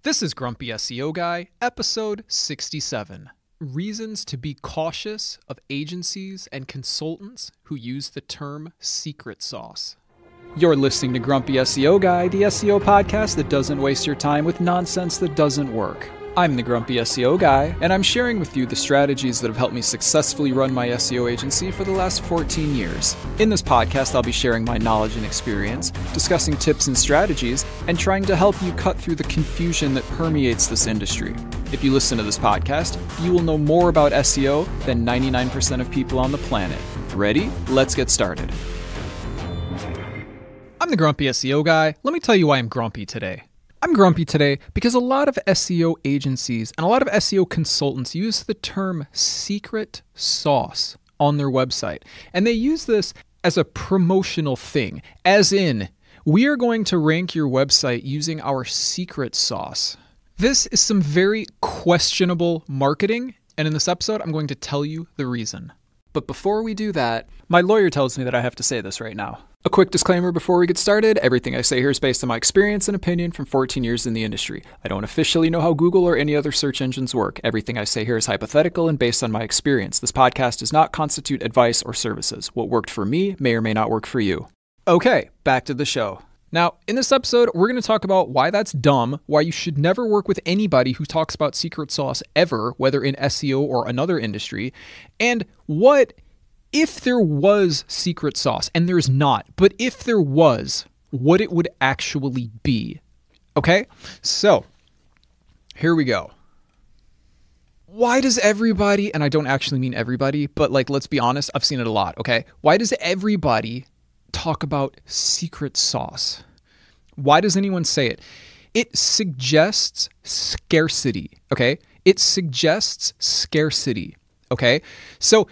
This is Grumpy SEO Guy, episode 67. Reasons to be cautious of agencies and consultants who use the term secret sauce. You're listening to Grumpy SEO Guy, the SEO podcast that doesn't waste your time with nonsense that doesn't work. I'm the Grumpy SEO Guy, and I'm sharing with you the strategies that have helped me successfully run my SEO agency for the last 14 years. In this podcast, I'll be sharing my knowledge and experience, discussing tips and strategies, and trying to help you cut through the confusion that permeates this industry. If you listen to this podcast, you will know more about SEO than 99% of people on the planet. Ready? Let's get started. I'm the Grumpy SEO Guy. Let me tell you why I'm grumpy today. I'm grumpy today because a lot of SEO agencies and a lot of SEO consultants use the term secret sauce on their website. And they use this as a promotional thing, as in, we are going to rank your website using our secret sauce. This is some very questionable marketing, and in this episode, I'm going to tell you the reason. But before we do that, my lawyer tells me that I have to say this right now. A quick disclaimer before we get started, everything I say here is based on my experience and opinion from 14 years in the industry. I don't officially know how Google or any other search engines work. Everything I say here is hypothetical and based on my experience. This podcast does not constitute advice or services. What worked for me may or may not work for you. Okay, back to the show. Now, in this episode, we're going to talk about why that's dumb, why you should never work with anybody who talks about secret sauce ever, whether in SEO or another industry, and what if there was secret sauce, and there's not, but if there was, what it would actually be. Okay? So, here we go. Why does everybody, and I don't actually mean everybody, but let's be honest, I've seen it a lot, okay? Why does everybody talk about secret sauce? Why does anyone say it? It suggests scarcity, okay? It suggests scarcity, okay? So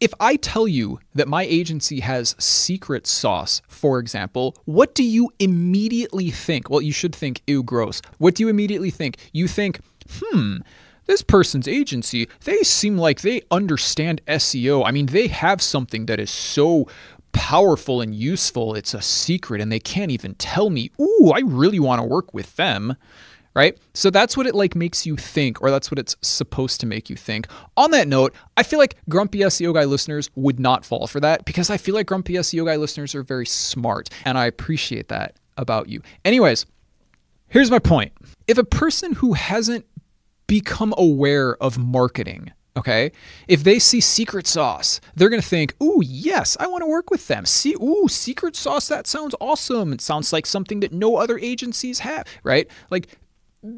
if I tell you that my agency has secret sauce, for example, what do you immediately think? Well, you should think, ew, gross. What do you immediately think? You think, this person's agency, they seem like they understand SEO. I mean, they have something that is so powerful and useful. It's a secret and they can't even tell me. Ooh, I really want to work with them. Right? So that's what it makes you think, or that's what it's supposed to make you think. On that note, I feel like Grumpy SEO Guy listeners would not fall for that because I feel like Grumpy SEO Guy listeners are very smart and I appreciate that about you. Anyways, here's my point. If a person who hasn't become aware of marketing, okay, if they see secret sauce, they're going to think, ooh, yes, I want to work with them. See, ooh, secret sauce, that sounds awesome. It sounds like something that no other agencies have, right?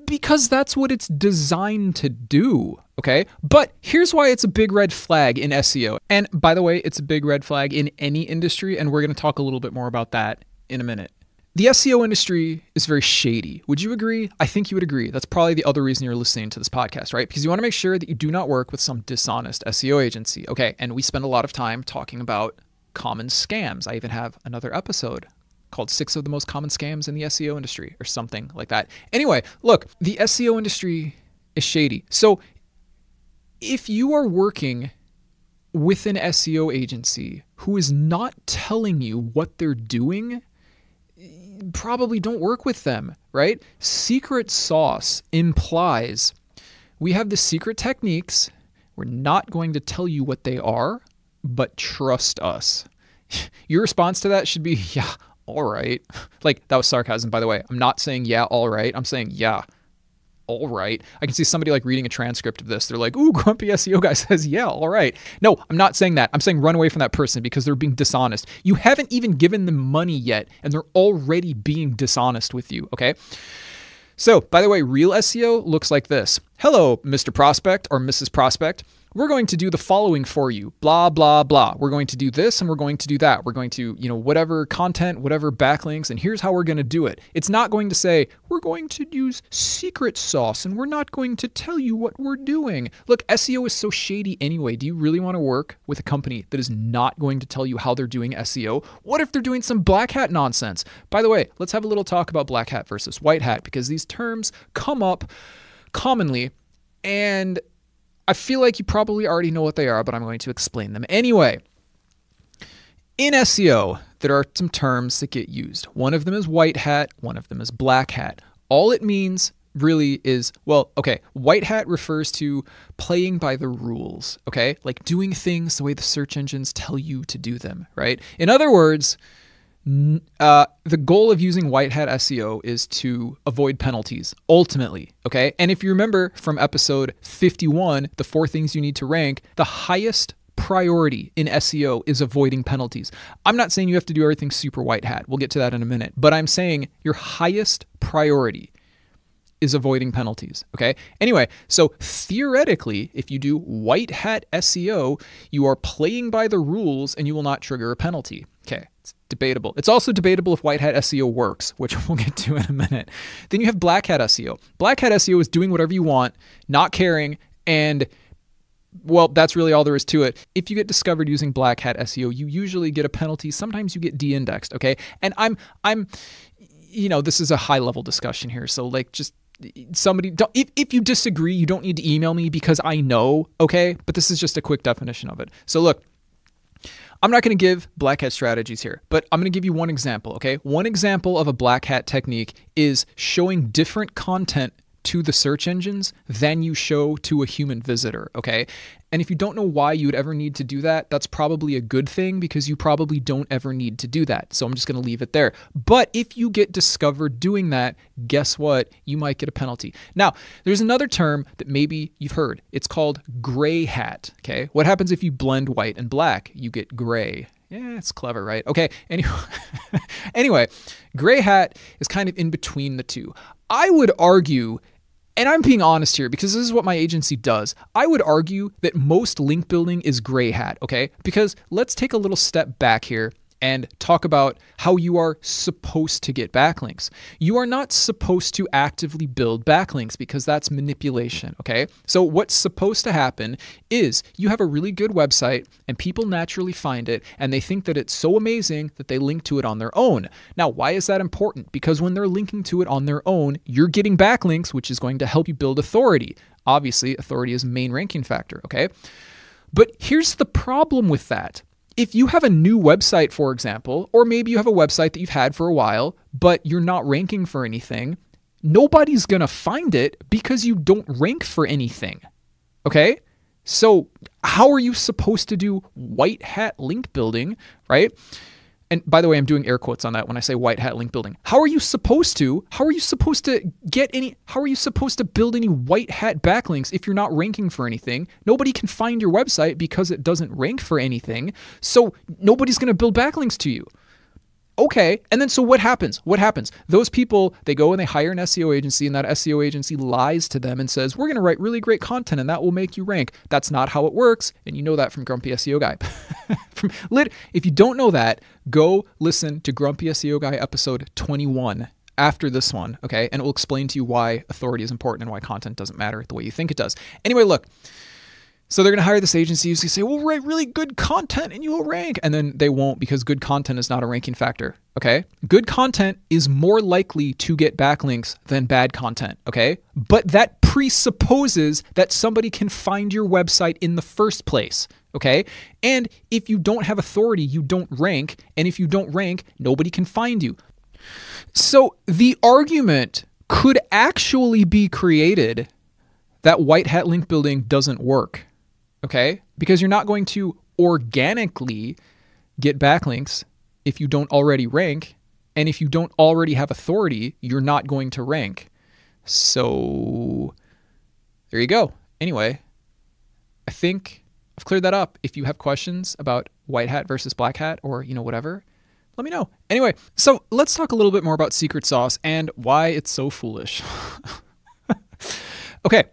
Because that's what it's designed to do, okay? But here's why it's a big red flag in SEO. And by the way, it's a big red flag in any industry, and we're going to talk a little bit more about that in a minute. The SEO industry is very shady. Would you agree? I think you would agree. That's probably the other reason you're listening to this podcast, right? Because you want to make sure that you do not work with some dishonest SEO agency. Okay, and we spend a lot of time talking about common scams. I even have another episode called 6 of the most common scams in the SEO industry or something like that. Anyway, look, the SEO industry is shady. So if you are working with an SEO agency who is not telling you what they're doing, probably don't work with them, right? Secret sauce implies we have the secret techniques. We're not going to tell you what they are, but trust us. Your response to that should be, yeah, all right. That was sarcasm, by the way. I'm not saying, yeah, all right. I'm saying, yeah, all right. I can see somebody reading a transcript of this. They're like, ooh, Grumpy SEO Guy says, yeah, all right. No, I'm not saying that. I'm saying run away from that person because they're being dishonest. You haven't even given them money yet, and they're already being dishonest with you, okay? So, by the way, real SEO looks like this. Hello, Mr. Prospect or Mrs. Prospect. We're going to do the following for you, blah, blah, blah. We're going to do this and we're going to do that. We're going to, whatever content, whatever backlinks, and here's how we're going to do it. It's not going to say, we're going to use secret sauce and we're not going to tell you what we're doing. Look, SEO is so shady anyway. Do you really want to work with a company that is not going to tell you how they're doing SEO? What if they're doing some black hat nonsense? By the way, let's have a little talk about black hat versus white hat because these terms come up commonly and I feel like you probably already know what they are, but I'm going to explain them anyway. In SEO, there are some terms that get used. One of them is white hat, one of them is black hat. All it means really is, well, okay, white hat refers to playing by the rules, okay? Like doing things the way the search engines tell you to do them, right? In other words, the goal of using white hat SEO is to avoid penalties, ultimately, okay? And if you remember from episode 51, the 4 things you need to rank, the highest priority in SEO is avoiding penalties. I'm not saying you have to do everything super white hat. We'll get to that in a minute. But I'm saying your highest priority is avoiding penalties, okay? Anyway, so theoretically, if you do white hat SEO, you are playing by the rules and you will not trigger a penalty. Okay, it's debatable. It's also debatable if white hat SEO works, which we'll get to in a minute. Then you have black hat SEO. Black hat SEO is doing whatever you want, not caring, and well, that's really all there is to it. If you get discovered using black hat SEO, you usually get a penalty. Sometimes you get de-indexed, okay? And I'm, this is a high level discussion here. So like just somebody, if you disagree, you don't need to email me because I know, okay? But this is just a quick definition of it. So look, I'm not going to give black hat strategies here, but I'm going to give you one example, okay? One example of a black hat technique is showing different content to the search engines than you show to a human visitor, okay? And if you don't know why you would ever need to do that, that's probably a good thing because you probably don't ever need to do that. So I'm just going to leave it there. But if you get discovered doing that, guess what? You might get a penalty. Now, there's another term that maybe you've heard. It's called gray hat, okay? What happens if you blend white and black? You get gray. Yeah, it's clever, right? Okay, anyway, gray hat is kind of in between the two. I would argue, and I'm being honest here because this is what my agency does, I would argue that most link building is gray hat, okay? Because let's take a little step back here and talk about how you are supposed to get backlinks. You are not supposed to actively build backlinks because that's manipulation, okay? So what's supposed to happen is you have a really good website and people naturally find it and they think that it's so amazing that they link to it on their own. Now, why is that important? Because when they're linking to it on their own, you're getting backlinks, which is going to help you build authority. Obviously, authority is a main ranking factor, okay? But here's the problem with that. If you have a new website, for example, or maybe you have a website that you've had for a while, but you're not ranking for anything, nobody's going to find it because you don't rank for anything. Okay? So how are you supposed to do white hat link building, right? And by the way, I'm doing air quotes on that when I say white hat link building. How are you supposed to build any white hat backlinks if you're not ranking for anything? Nobody can find your website because it doesn't rank for anything. So nobody's going to build backlinks to you. Okay. And then so what happens? Those people, they go and they hire an SEO agency and that SEO agency lies to them and says, we're going to write really great content and that will make you rank. That's not how it works. And you know that from Grumpy SEO Guy. If you don't know that, go listen to Grumpy SEO Guy episode 21 after this one. Okay. And it will explain to you why authority is important and why content doesn't matter the way you think it does. Anyway, look. So they're going to hire this agency who say, we'll write really good content and you will rank. And then they won't because good content is not a ranking factor. Okay. Good content is more likely to get backlinks than bad content. Okay. But that presupposes that somebody can find your website in the first place. Okay. And if you don't have authority, you don't rank. And if you don't rank, nobody can find you. So the argument could actually be created that white hat link building doesn't work. Okay? Because you're not going to organically get backlinks if you don't already rank. And if you don't already have authority, you're not going to rank. So there you go. Anyway, I think I've cleared that up. If you have questions about white hat versus black hat or, whatever, let me know. Anyway, so let's talk a little bit more about secret sauce and why it's so foolish. Okay.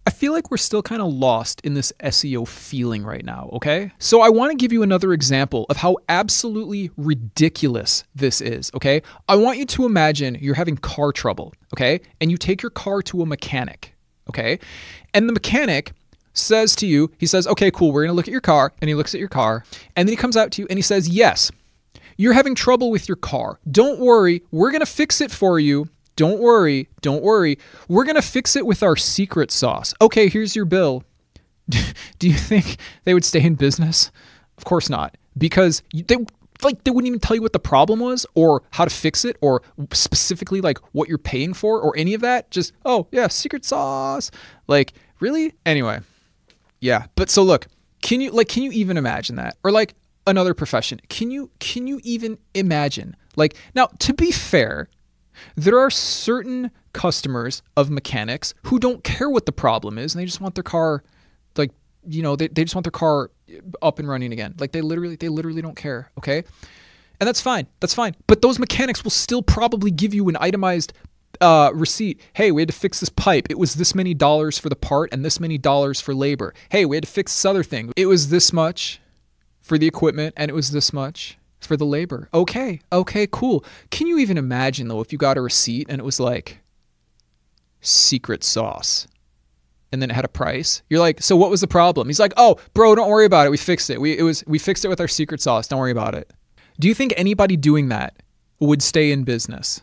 I feel like we're still kind of lost in this SEO feeling right now, okay? So I want to give you another example of how absolutely ridiculous this is, okay? I want you to imagine you're having car trouble, okay? And you take your car to a mechanic, okay? And the mechanic says to you, he says, okay, cool, we're going to look at your car. And he looks at your car. And then he comes out to you and he says, yes, you're having trouble with your car. Don't worry, we're going to fix it for you. Don't worry. We're going to fix it with our secret sauce. Okay, here's your bill. Do you think they would stay in business? Of course not. Because Like they wouldn't even tell you what the problem was or how to fix it or specifically like what you're paying for or any of that. Just, oh yeah, secret sauce. Like, really? Anyway. Yeah. But so look, can you even imagine that? Or like another profession. Can you even imagine? Like, now to be fair, there are certain customers of mechanics who don't care what the problem is and they just want their car like, they just want their car up and running again. Like they literally don't care. Okay. And that's fine. That's fine. But those mechanics will still probably give you an itemized receipt. Hey, we had to fix this pipe. It was this many dollars for the part and this many dollars for labor. Hey, we had to fix this other thing. It was this much for the equipment and it was this much for the labor. Okay, cool. Can you even imagine though if you got a receipt and it was like secret sauce and then it had a price? You're like, so what was the problem? He's like, oh, bro, don't worry about it. We fixed it. We fixed it with our secret sauce. Don't worry about it. Do you think anybody doing that would stay in business?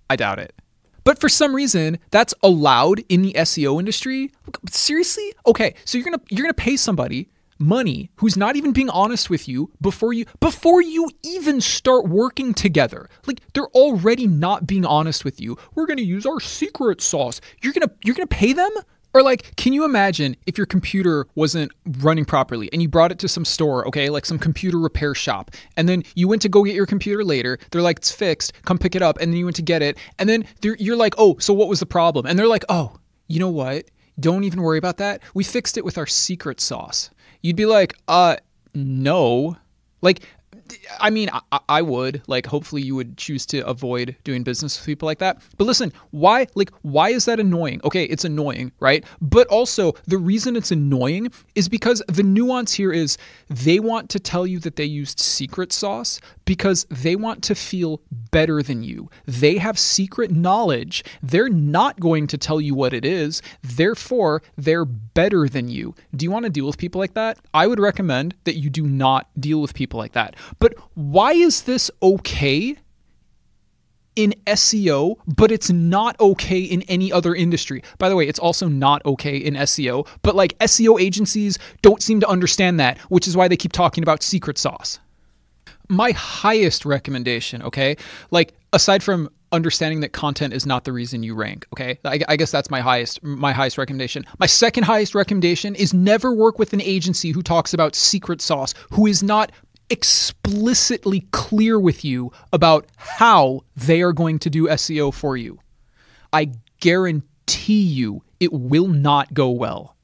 I doubt it. But for some reason, that's allowed in the SEO industry. Seriously? Okay, so you're gonna pay somebody money who's not even being honest with you before you even start working together. Like they're already not being honest with you. We're gonna use our secret sauce. You're gonna pay them? Or like, can you imagine if your computer wasn't running properly and you brought it to some store, okay, like some computer repair shop, and then you went to go get your computer later, they're like, it's fixed, come pick it up, and then you went to get it, and then you're like, oh, so what was the problem? And they're like, oh, you know what? Don't even worry about that. We fixed it with our secret sauce. You'd be like, no. Like, I mean, I would, like, hopefully you would choose to avoid doing business with people like that. But listen, why is that annoying? Okay, it's annoying, right? But also the reason it's annoying is because the nuance here is they want to tell you that they used secret sauce because they want to feel better than you. They have secret knowledge. They're not going to tell you what it is. Therefore, they're better than you. Do you want to deal with people like that? I would recommend that you do not deal with people like that. But why is this okay in SEO, but it's not okay in any other industry? By the way, it's also not okay in SEO, but like SEO agencies don't seem to understand that, which is why they keep talking about secret sauce. My highest recommendation, okay, like aside from understanding that content is not the reason you rank, okay, I guess that's my highest recommendation. My second highest recommendation is never work with an agency who talks about secret sauce, who is not explicitly clear with you about how they are going to do SEO for you. I guarantee you it will not go well.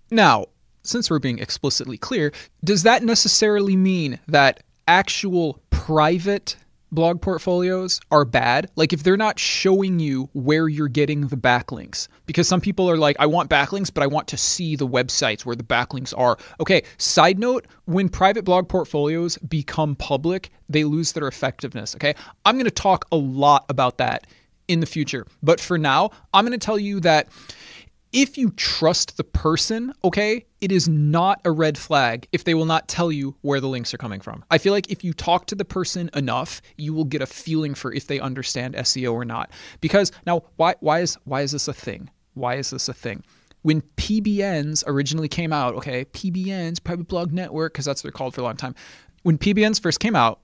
Now, since we're being explicitly clear, does that necessarily mean that actual private blog portfolios are bad? Like if they're not showing you where you're getting the backlinks, because some people are like, I want backlinks, but I want to see the websites where the backlinks are. Okay, side note, when private blog portfolios become public, they lose their effectiveness. Okay, I'm going to talk a lot about that in the future. But for now, I'm going to tell you that if you trust the person, okay, it is not a red flag if they will not tell you where the links are coming from. I feel like if you talk to the person enough, you will get a feeling for if they understand SEO or not. Because now, why is this a thing? Why is this a thing? When PBNs originally came out, okay, PBNs, Private Blog Network, because that's what they're called for a long time. When PBNs first came out,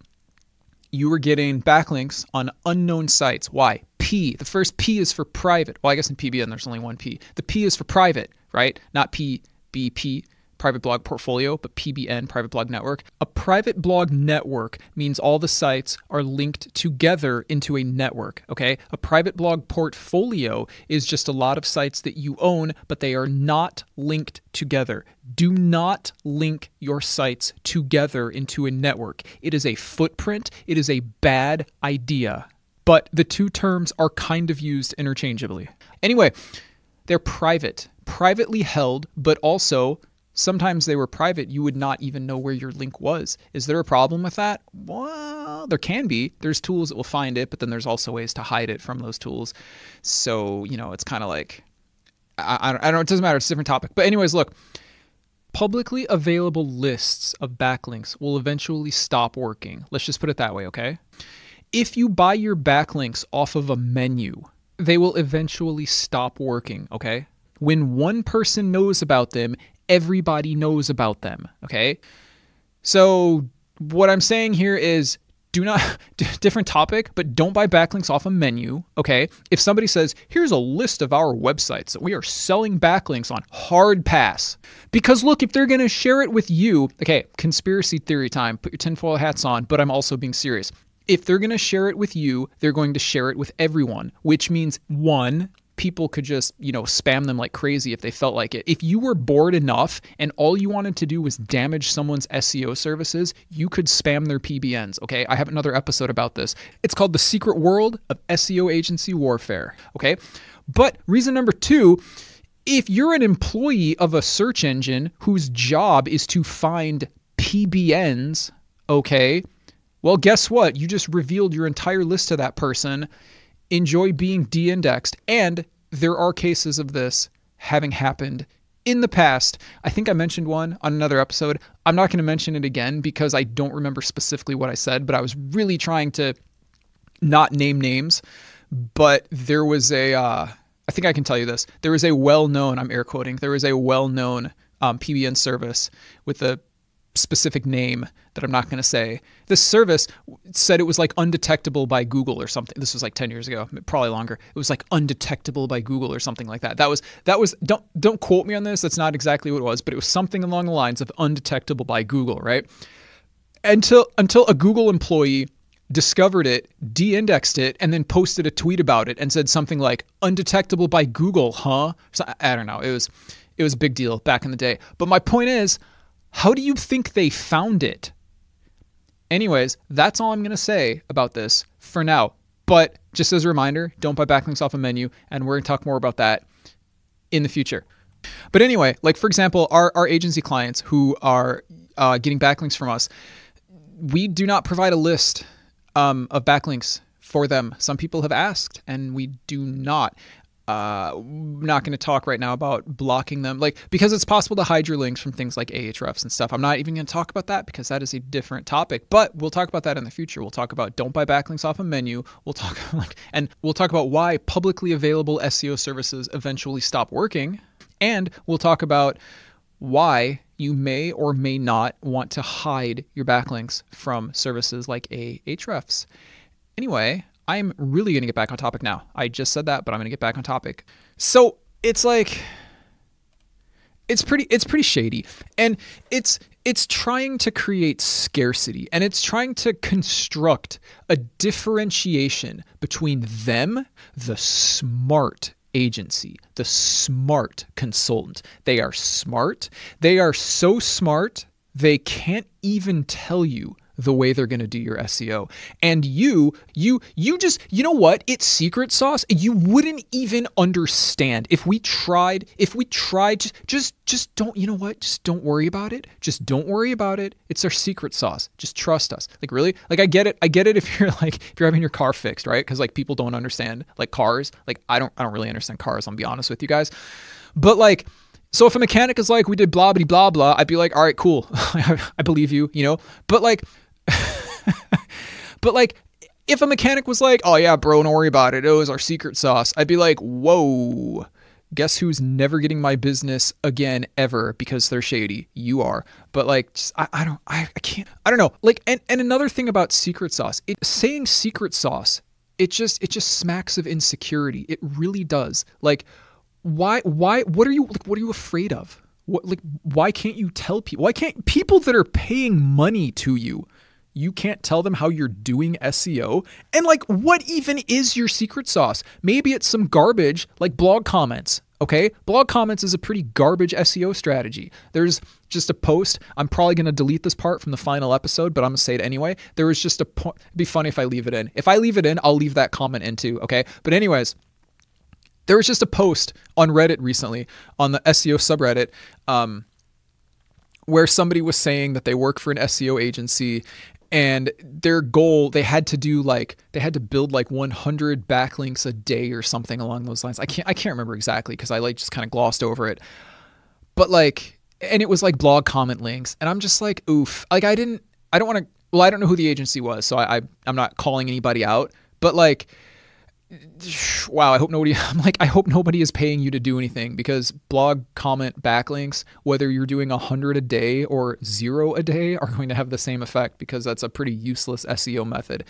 you were getting backlinks on unknown sites. Why? P. The first P is for private. Well, I guess in PBN there's only one P. The P is for private, right? Not PBP, Private Blog Portfolio, but PBN, Private Blog Network. A private blog network means all the sites are linked together into a network, okay? A private blog portfolio is just a lot of sites that you own, but they are not linked together. Do not link your sites together into a network. It is a footprint. It is a bad idea. But the two terms are kind of used interchangeably. Anyway, they're privately held, but also sometimes they were private. You would not even know where your link was. Is there a problem with that? Well, there can be. There's tools that will find it, but then there's also ways to hide it from those tools. So, it's kind of like, I don't know, it doesn't matter. It's a different topic. But anyways, look, publicly available lists of backlinks will eventually stop working. Let's just put it that way, okay? If you buy your backlinks off of a menu, they will eventually stop working, okay? When one person knows about them, everybody knows about them, okay? So what I'm saying here is do not, different topic, but don't buy backlinks off a menu, okay? If somebody says, here's a list of our websites that we are selling backlinks on, hard pass. Because look, if they're going to share it with you, okay, conspiracy theory time, put your tinfoil hats on, but I'm also being serious. If they're going to share it with you, they're going to share it with everyone, which means one, people could just, spam them like crazy if they felt like it. If you were bored enough and all you wanted to do was damage someone's SEO services, you could spam their PBNs, okay? I have another episode about this. It's called The Secret World of SEO Agency Warfare, okay? But reason number two, if you're an employee of a search engine whose job is to find PBNs, okay, well, guess what? You just revealed your entire list to that person. Enjoy being de-indexed. And there are cases of this having happened in the past. I think I mentioned one on another episode. I'm not going to mention it again because I don't remember specifically what I said, but I was really trying to not name names. But there was I think I can tell you this. There was a well-known, I'm air quoting, there was a well-known PBN service with a specific name that I'm not going to say. This service said it was like undetectable by Google or something. This was like 10 years ago, probably longer. It was like undetectable by Google or something like that. That was don't quote me on this. That's not exactly what it was, but it was something along the lines of undetectable by Google, right? Until a Google employee discovered it, de-indexed it, and then posted a tweet about it and said something like undetectable by Google, huh? So, I don't know. It was a big deal back in the day. But my point is, how do you think they found it? Anyways, that's all I'm going to say about this for now. But just as a reminder, don't buy backlinks off a menu, and we're going to talk more about that in the future. But anyway, like for example, our agency clients who are getting backlinks from us, we do not provide a list of backlinks for them. Some people have asked, and we do not. Not going to talk right now about blocking them, because it's possible to hide your links from things like Ahrefs and stuff. I'm not even going to talk about that because that is a different topic, but we'll talk about that in the future. We'll talk about don't buy backlinks off a menu. We'll talk about why publicly available SEO services eventually stop working. And we'll talk about why you may or may not want to hide your backlinks from services like Ahrefs. Anyway, I'm really going to get back on topic now. I just said that, but I'm going to get back on topic. So it's pretty shady, and it's trying to create scarcity, and it's trying to construct a differentiation between them, the smart agency, the smart consultant. They are smart. They are so smart, they can't even tell you the way they're going to do your SEO. And you know what? It's secret sauce. You wouldn't even understand if we tried, just don't, you know what? Just don't worry about it. Just don't worry about it. It's our secret sauce. Just trust us. Really? I get it. If you're having your car fixed, right? Cause people don't understand cars. I don't really understand cars. I'll be honest with you guys. But so if a mechanic is we did blah, blah, blah, blah, I'd be like, all right, cool. I believe you, but but if a mechanic was oh yeah, bro, don't worry about it. It was our secret sauce. I'd be like, whoa, guess who's never getting my business again ever because they're shady? You are. But I don't know. And another thing about secret sauce, saying secret sauce, it just smacks of insecurity. It really does. Why, what are you afraid of? Why can't you tell people? Why can't people that are paying money to you can't tell them how you're doing SEO? And what even is your secret sauce? Maybe it's some garbage like blog comments. Okay. Blog comments is a pretty garbage SEO strategy. There's just a post. I'm probably going to delete this part from the final episode, but I'm going to say it anyway. There was just it'd be funny if I leave it in. If I leave it in, I'll leave that comment in too. Okay. But anyways, there was just a post on Reddit recently on the SEO subreddit, where somebody was saying that they work for an SEO agency, and their goal, they had to build 100 backlinks a day or something along those lines. I can't remember exactly because I just kind of glossed over it. But and it was blog comment links, and I'm just oof. I don't know who the agency was, so I'm not calling anybody out, but wow, I hope nobody is paying you to do anything, because blog comment backlinks, whether you're doing 100 a day or 0 a day, are going to have the same effect, because that's a pretty useless SEO method.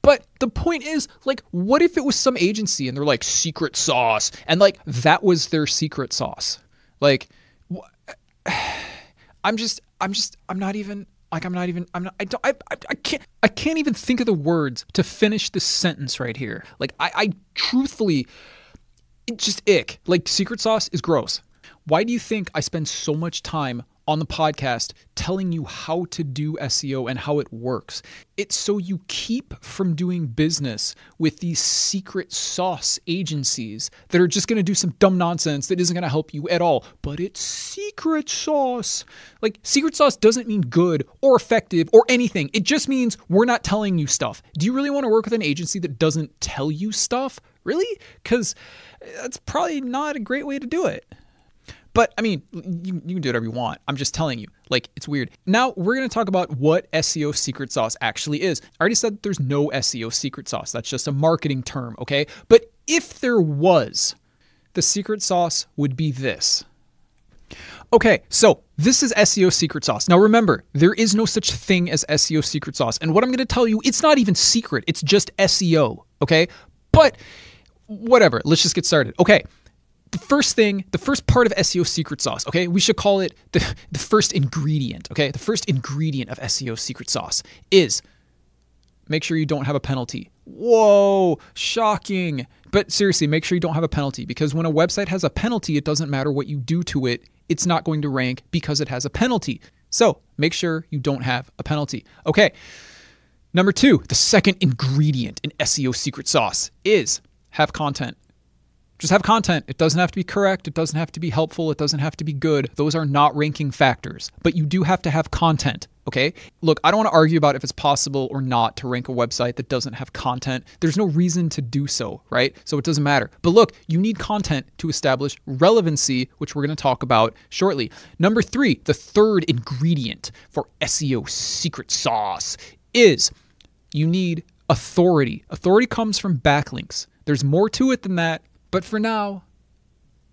But the point is, like, what if it was some agency and they're like secret sauce, and like that was their secret sauce? Like, I can't even think of the words to finish this sentence right here. Like, I truthfully, it just ick. Like, secret sauce is gross. Why do you think I spend so much time on the podcast telling you how to do SEO and how it works? It's so you keep from doing business with these secret sauce agencies that are just going to do some dumb nonsense that isn't going to help you at all. But it's secret sauce. Like, secret sauce doesn't mean good or effective or anything. It just means we're not telling you stuff. Do you really want to work with an agency that doesn't tell you stuff? Really? Because that's probably not a great way to do it. But I mean, you can do whatever you want. I'm just telling you, like, it's weird. Now we're going to talk about what SEO secret sauce actually is. I already said there's no SEO secret sauce. That's just a marketing term, okay? But if there was, the secret sauce would be this. Okay, so this is SEO secret sauce. Now remember, there is no such thing as SEO secret sauce. And what I'm going to tell you, it's not even secret. It's just SEO, okay? But whatever, let's just get started. Okay. The first part of SEO secret sauce, okay? We should call it the first ingredient, okay? The first ingredient of SEO secret sauce is make sure you don't have a penalty. Whoa, shocking. But seriously, make sure you don't have a penalty, because when a website has a penalty, it doesn't matter what you do to it. It's not going to rank because it has a penalty. So make sure you don't have a penalty. Okay. Number 2, the second ingredient in SEO secret sauce is have content. Just have content. It doesn't have to be correct. It doesn't have to be helpful. It doesn't have to be good. Those are not ranking factors, but you do have to have content, okay? Look, I don't want to argue about if it's possible or not to rank a website that doesn't have content. There's no reason to do so, right? So it doesn't matter. But look, you need content to establish relevancy, which we're going to talk about shortly. Number 3, the third ingredient for SEO secret sauce is you need authority. Authority comes from backlinks. There's more to it than that. But for now,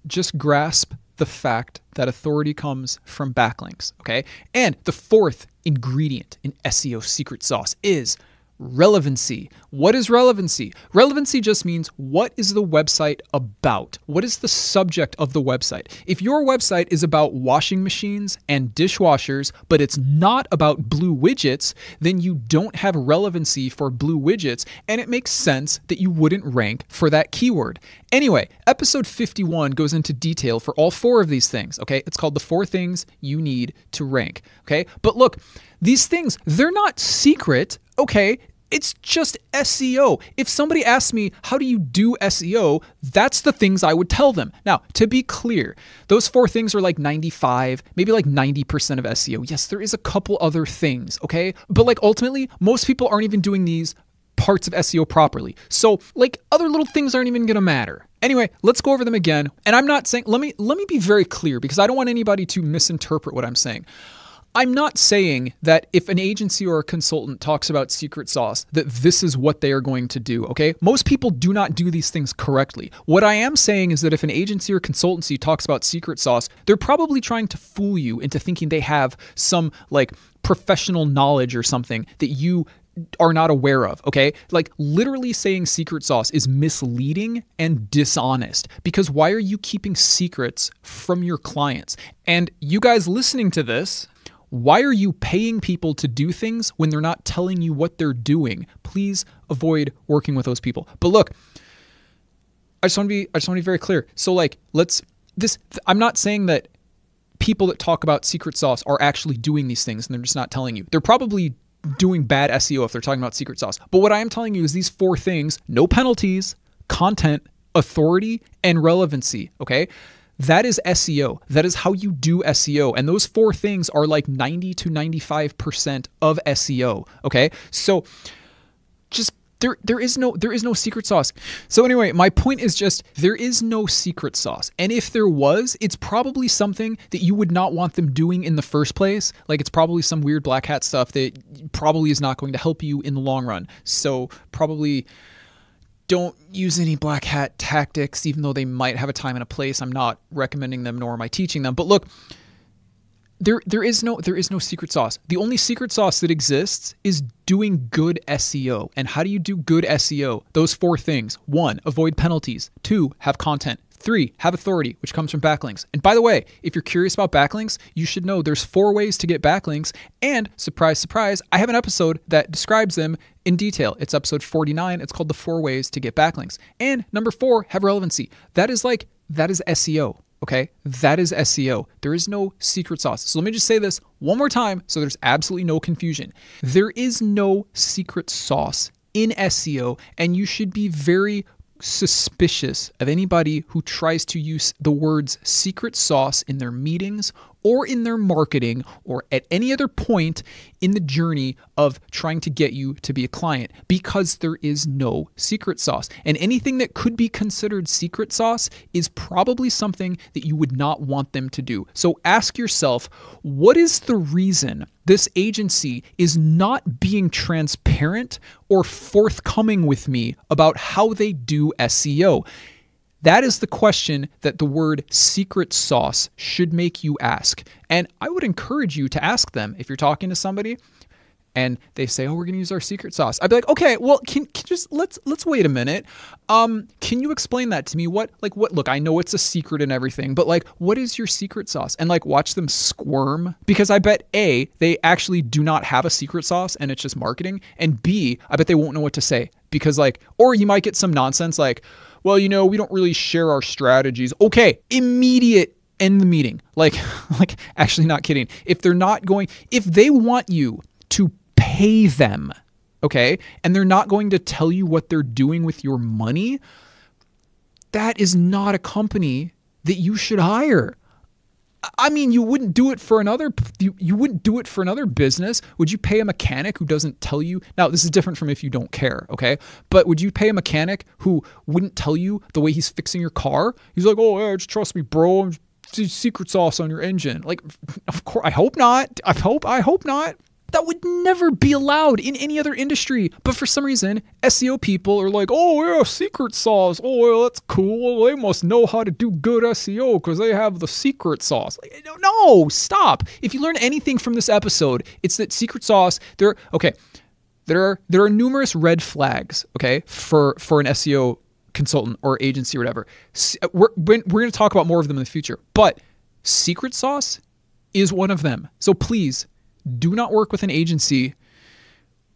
just grasp the fact that authority comes from backlinks, okay? And the fourth ingredient in SEO secret sauce is relevancy. What is relevancy? Relevancy just means, what is the website about? What is the subject of the website? If your website is about washing machines and dishwashers, but it's not about blue widgets, then you don't have relevancy for blue widgets, and it makes sense that you wouldn't rank for that keyword. Anyway, episode 51 goes into detail for all 4 of these things, okay? It's called the 4 things you need to rank, okay? But look, these things, they're not secret, okay? It's just SEO. If somebody asks me, how do you do SEO? That's the things I would tell them. Now, to be clear, those 4 things are like 95, maybe like 90% of SEO. Yes, there is a couple other things, okay? But like ultimately, most people aren't even doing these parts of SEO properly. So like other little things aren't even going to matter. Anyway, let's go over them again. And I'm not saying, let me be very clear, because I don't want anybody to misinterpret what I'm saying. I'm not saying that if an agency or a consultant talks about secret sauce, that this is what they are going to do, okay? Most people do not do these things correctly. What I am saying is that if an agency or consultancy talks about secret sauce, they're probably trying to fool you into thinking they have some like professional knowledge or something that you are not aware of, okay? Like literally saying secret sauce is misleading and dishonest, because why are you keeping secrets from your clients? And you guys listening to this, why are you paying people to do things when they're not telling you what they're doing? Please avoid working with those people. But look, I just want to be very clear. So like, I'm not saying that people that talk about secret sauce are actually doing these things and they're just not telling you. They're probably doing bad SEO if they're talking about secret sauce. But what I am telling you is these 4 things: no penalties, content, authority, and relevancy, okay? That is SEO. That is how you do SEO. And those 4 things are like 90 to 95% of SEO. Okay. So just there is no secret sauce. So anyway, my point is just, there is no secret sauce. And if there was, it's probably something that you would not want them doing in the first place. Like it's probably some weird black hat stuff that probably is not going to help you in the long run. So probably Don't use any black hat tactics, even though they might have a time and a place. I'm not recommending them, nor am I teaching them. But look, there is no secret sauce. The only secret sauce that exists is doing good SEO. And how do you do good SEO? Those 4 things. 1, avoid penalties. 2, have content. 3, have authority, which comes from backlinks. And by the way, if you're curious about backlinks, you should know there's 4 ways to get backlinks. And surprise, surprise, I have an episode that describes them in detail. It's episode 49. It's called the 4 ways to get backlinks. And number 4, have relevancy. That is SEO. Okay, that is SEO. There is no secret sauce. So let me just say this one more time so there's absolutely no confusion. There is no secret sauce in SEO, and you should be very suspicious of anybody who tries to use the words secret sauce in their meetings or in their marketing or at any other point in the journey of trying to get you to be a client, because there is no secret sauce. And anything that could be considered secret sauce is probably something that you would not want them to do. So ask yourself, what is the reason this agency is not being transparent or forthcoming with me about how they do SEO? That is the question that the word secret sauce should make you ask. And I would encourage you to ask them if you're talking to somebody and they say, "Oh, we're going to use our secret sauce." I'd be like, "Okay, well, can just let's wait a minute. Can you explain that to me? Look, I know it's a secret and everything, but like, what is your secret sauce?" And like, watch them squirm, because I bet A, they actually do not have a secret sauce and it's just marketing. And B, I bet they won't know what to say, because like, or you might get some nonsense like, "Well, we don't really share our strategies." Okay, immediate end the meeting. Like actually not kidding. If they want you to pay them, okay, and they're not going to tell you what they're doing with your money, that is not a company that you should hire. I mean, you wouldn't do it for another business. Would you pay a mechanic who doesn't tell you? Now, this is different from if you don't care, okay? But would you pay a mechanic who wouldn't tell you the way he's fixing your car? He's like, "Oh, yeah, just trust me, bro. I'm secret sauce on your engine." Like, of course, I hope not. I hope not. That would never be allowed in any other industry. But for some reason, SEO people are like, "Oh, yeah, secret sauce. Oh, yeah, that's cool. They must know how to do good SEO because they have the secret sauce." Like, no, stop. If you learn anything from this episode, it's that secret sauce, there are numerous red flags, okay, for an SEO consultant or agency or whatever. We're going to talk about more of them in the future, but secret sauce is one of them. So please, do not work with an agency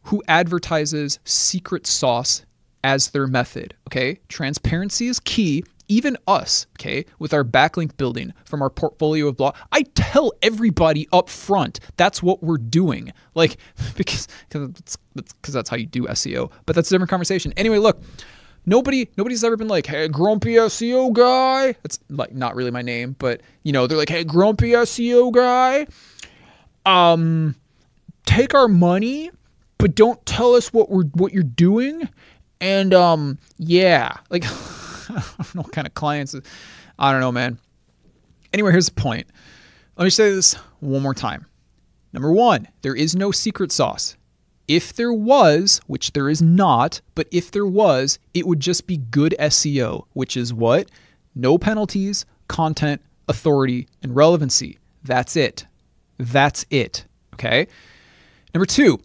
who advertises secret sauce as their method, okay? Transparency is key. Even us, okay, with our backlink building from our portfolio of blog, I tell everybody up front that's what we're doing. Like, because that's how you do SEO, but that's a different conversation. Anyway, look, nobody's ever been like, "Hey, grumpy SEO guy." That's like not really my name, but they're like, "Hey, grumpy SEO guy. Take our money, but don't tell us what you're doing." And yeah, like I don't know what kind of clients. I don't know, man. Anyway, here's the point. Let me say this one more time. Number 1, there is no secret sauce. If there was, which there is not, but if there was, it would just be good SEO, which is what? No penalties, content, authority, and relevancy. That's it. That's it. Okay. Number 2,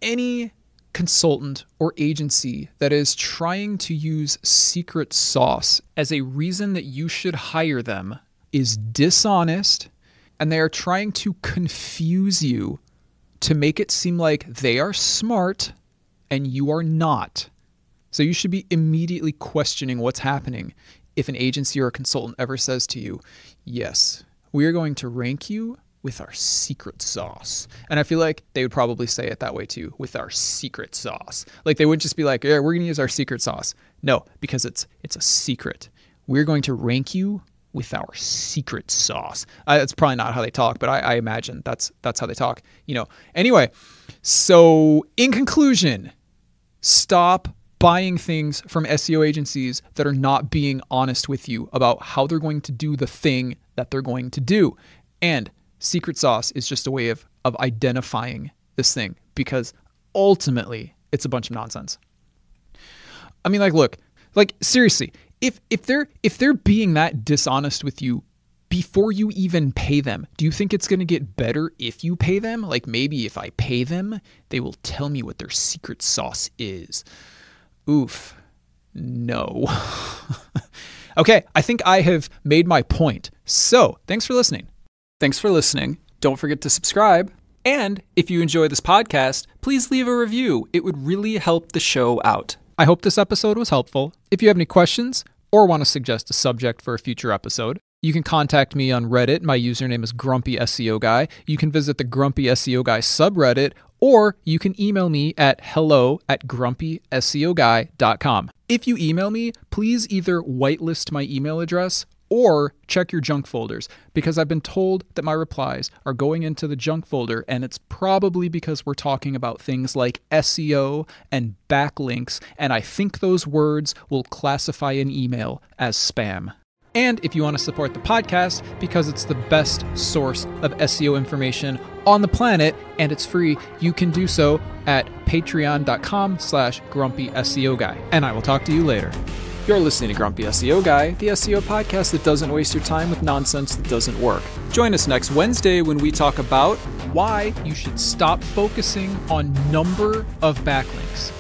any consultant or agency that is trying to use secret sauce as a reason that you should hire them is dishonest, and they are trying to confuse you to make it seem like they are smart and you are not. So you should be immediately questioning what's happening if an agency or a consultant ever says to you, "Yes, we are going to rank you with our secret sauce." And I feel like they would probably say it that way too, with our secret sauce. Like they wouldn't just be like, "Yeah, we're going to use our secret sauce." No, because it's a secret. We're going to rank you with our secret sauce. That's probably not how they talk, but I imagine that's how they talk. Anyway, so in conclusion, stop buying things from SEO agencies that are not being honest with you about how they're going to do the thing that they're going to do. And secret sauce is just a way of identifying this thing, because ultimately it's a bunch of nonsense. I mean, like, look, like, seriously, if they're being that dishonest with you before you even pay them, do you think it's going to get better if you pay them? Like, maybe if I pay them, they will tell me what their secret sauce is. Oof. No. Okay, I think I have made my point. So, thanks for listening. Thanks for listening. Don't forget to subscribe. And if you enjoy this podcast, please leave a review. It would really help the show out. I hope this episode was helpful. If you have any questions or want to suggest a subject for a future episode, you can contact me on Reddit. My username is Grumpy SEO Guy. You can visit the Grumpy SEO Guy subreddit, or you can email me at hello@grumpyseoguy.com. If you email me, please either whitelist my email address or check your junk folders, because I've been told that my replies are going into the junk folder, and it's probably because we're talking about things like SEO and backlinks, and I think those words will classify an email as spam. And if you want to support the podcast, because it's the best source of SEO information on the planet and it's free, you can do so at patreon.com/grumpySEOguy. And I will talk to you later. You're listening to Grumpy SEO Guy, the SEO podcast that doesn't waste your time with nonsense that doesn't work. Join us next Wednesday when we talk about why you should stop focusing on number of backlinks